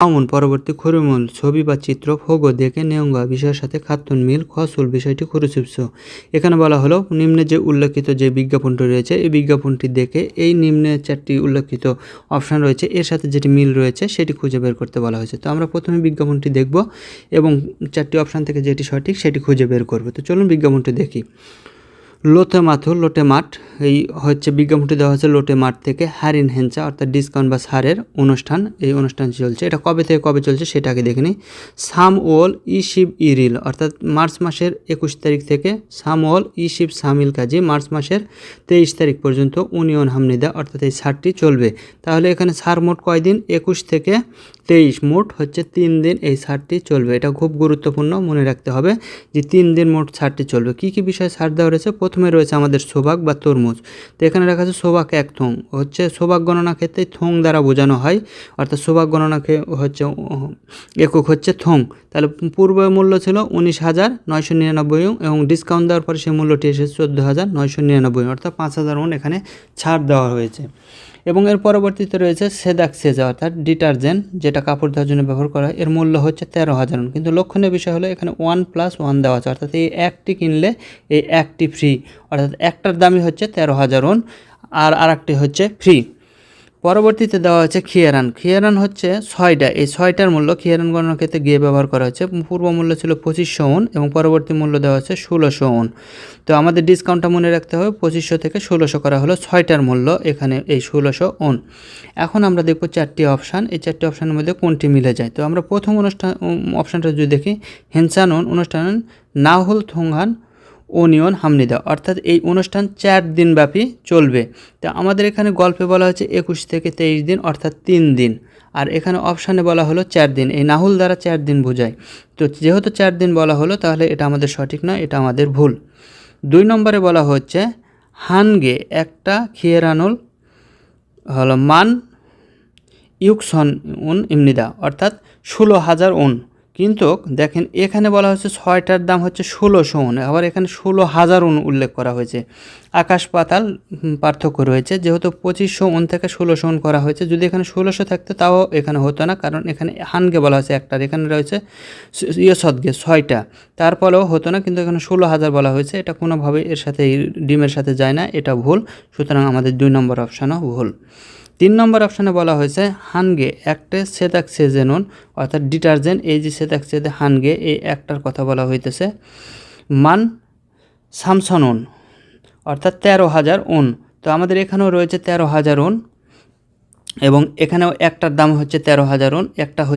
আমন পরবর্তী খরিমূল ছবি বা চিত্র ফোগ দেখে নেওয়া বিষয়ের সাথে খাতুন মিল খসুল বিষয়টি খুরুচিপস। এখানে বলা হলো নিম্নে যে উল্লেখিত যে বিজ্ঞাপনটি রয়েছে এই বিজ্ঞাপনটি দেখে এই নিম্নে 4টি উল্লেখিত অপশান রয়েছে এর সাথে যেটি মিল রয়েছে সেটি খুঁজে বের করতে বলা হয়েছে। তো আমরা প্রথমে বিজ্ঞাপনটি দেখব এবং 4টি অপশান থেকে যেটি সঠিক সেটি খুঁজে বের করব। তো চলুন বিজ্ঞাপনটি দেখি। লোটে মাথু লোটে মাঠ, এই হচ্ছে বিজ্ঞাপনটি দেওয়া হচ্ছে লোটে মাঠ থেকে হারিন হেঞ্চা অর্থাৎ ডিসকাউন্ট বা ছাড়ের অনুষ্ঠান, এই অনুষ্ঠান চলছে। এটা কবে থেকে কবে চলছে সেটাকে দেখে নিই। সামওয়াল ইশিব ইরিল অর্থাৎ মার্চ মাসের 21 তারিখ থেকে সামওয়াল ইশিব সামিল কাজী মার্চ মাসের 23 তারিখ পর্যন্ত উনিয়ন হামনিদা অর্থাৎ এই ছাড়টি চলবে। তাহলে এখানে ছাড় মোট কয়দিন? 21 থেকে 23, মোট হচ্ছে 3 দিন এই ছাড়টি চলবে। এটা খুব গুরুত্বপূর্ণ, মনে রাখতে হবে যে 3 দিন মোট ছাড়টি চলবে। কী কী বিষয়ে ছাড় দেওয়া রয়েছে? প্রথমে রয়েছে আমাদের সোবাক বা তরমুজ। তো এখানে রাখা আছে সোবাক 1 থং, হচ্ছে সোবাক গণনা ক্ষেত্রে থং দ্বারা বোঝানো হয়, অর্থাৎ সোবাক গণনা হচ্ছে একক হচ্ছে থং। তাহলে পূর্ব মূল্য ছিল 19,999 এবং ডিসকাউন্ট দেওয়ার পরে সেই মূল্যটি এসেছে 14,999, অর্থাৎ 5,000 ওন এখানে ছাড় দেওয়া হয়েছে। এবং এর পরবর্তীতে রয়েছে সেদাক সেজা অর্থাৎ ডিটারজেন্ট, যেটা কাপড় ধোয়ার জন্য ব্যবহার করা হয়, এর মূল্য হচ্ছে 13,000 ওন। কিন্তু লক্ষণীয় বিষয় হলো এখানে 1+1 দেওয়া আছে, অর্থাৎ এই একটি কিনলে এই একটি ফ্রি, অর্থাৎ একটার দামই হচ্ছে 13,000 ওন আর আরেকটি হচ্ছে ফ্রি। পরবর্তীতে দেওয়া হচ্ছে খিয়ারান। খিয়ারান হচ্ছে 6টা, এই 6টার মূল্য খিয়ারান গণনার ক্ষেত্রে গিয়ে ব্যবহার করা হচ্ছে। পূর্ব মূল্য ছিল 2500 ওন এবং পরবর্তী মূল্য দেওয়া হচ্ছে 1600 ওন। তো আমাদের ডিসকাউন্টটা মনে রাখতে হবে, 2500 থেকে 1600 করা হলো 6টার মূল্য, এখানে এই 1600 ওন। এখন আমরা দেখব 4টি অপশান, এই 4টি অপশানের মধ্যে কোনটি মিলে যায়। তো আমরা প্রথম অপশানটা যদি দেখি, হেনসানন অনুষ্ঠান নাহুল থংহান ওনিয়ন হামনিদা, অর্থাৎ এই অনুষ্ঠান 4 দিনব্যাপী চলবে। তো আমাদের এখানে গল্পে বলা হচ্ছে 21 থেকে 23 দিন অর্থাৎ 3 দিন, আর এখানে অপশানে বলা হলো 4 দিন, এই নাহুল দ্বারা 4 দিন বোঝায়। তো যেহেতু 4 দিন বলা হলো তাহলে এটা আমাদের সঠিক নয়, এটা আমাদের ভুল। 2 নম্বরে বলা হচ্ছে হানগে একটা খিয়েরানুল হলো মান ইউকসন উন ইমনিদা, অর্থাৎ 16,000 ওন। কিন্তু দেখেন এখানে বলা হচ্ছে 6টার দাম হচ্ছে 1600 ওন, আবার এখানে 16,000 ওন উল্লেখ করা হয়েছে। আকাশ পাতাল পার্থক্য রয়েছে, যেহেতু 2500 ওন থেকে 1600 ওন করা হয়েছে। যদি এখানে 1600 থাকতো তাও এখানে হতো না, কারণ এখানে হানগে বলা হয়েছে একটার, এখানে রয়েছে সদগে 6টা, তারপরেও হতো না, কিন্তু এখানে 16,000 বলা হয়েছে। এটা কোনোভাবে এর সাথে ডিমের সাথে যায় না, এটা ভুল। সুতরাং আমাদের 2 নম্বর অপশানও ভুল। 3 নম্বর অপশানে বলা হয়েছে হানগে একটা সেদাক সেজেনন অর্থাৎ ডিটারজেন্ট, এই যে সেদাক সেদে হানগে এই একটার কথা বলা হইতেছে। মান সামসনন অর্থাৎ 13,000 ওন। তো আমাদের এখানেও রয়েছে 13,000 ওন এবং এখানেও একটার দাম হচ্ছে 13,000 ওন, একটা